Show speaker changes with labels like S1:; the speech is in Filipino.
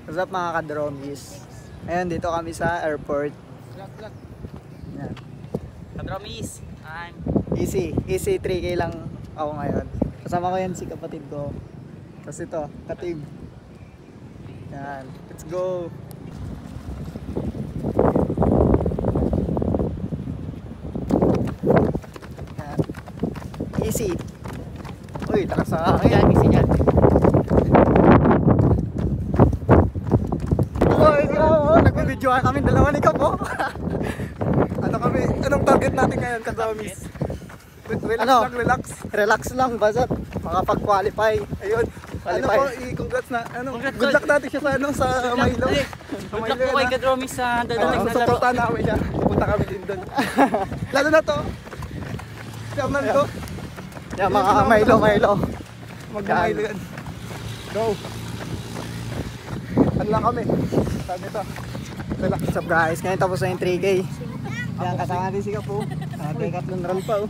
S1: What's up mga kadromis? Ayun, dito kami sa airport. Yan.
S2: Kadromis, I'm
S1: Easy 3K lang ako ngayon. Kasama ko yan si kapatid ko. Tapos ito, Katib. Yan, let's go! Yan. Easy. Uy, lakas sa akin.
S2: yan, easy yan.
S1: Uy, nagbibidyohan kami dalawa ni Kapo. Ano kami, anong target natin ngayon, kadromis? Relax
S3: Ano?
S1: lang, relax.
S3: Relax lang, basta makapag-qualify.
S1: Ayun. Ano
S3: Qualify.
S1: po, i-congrats na,
S2: Congrats,
S1: good luck natin siya sa sa Milo.
S2: Good luck po kay Kadromis sa dadating na laro.
S1: Supportahan namin siya. Pupunta kami din doon. Lalo na to. Fernando.
S3: Yan, mga Milo.
S1: Mag-Milo yan. Go. Ano lang kami. Sabi ito. Relax.
S3: What's up guys? Ngayon tapos na yung 3K. Yan, kasama din si Kapo. Tatlong round pa oh.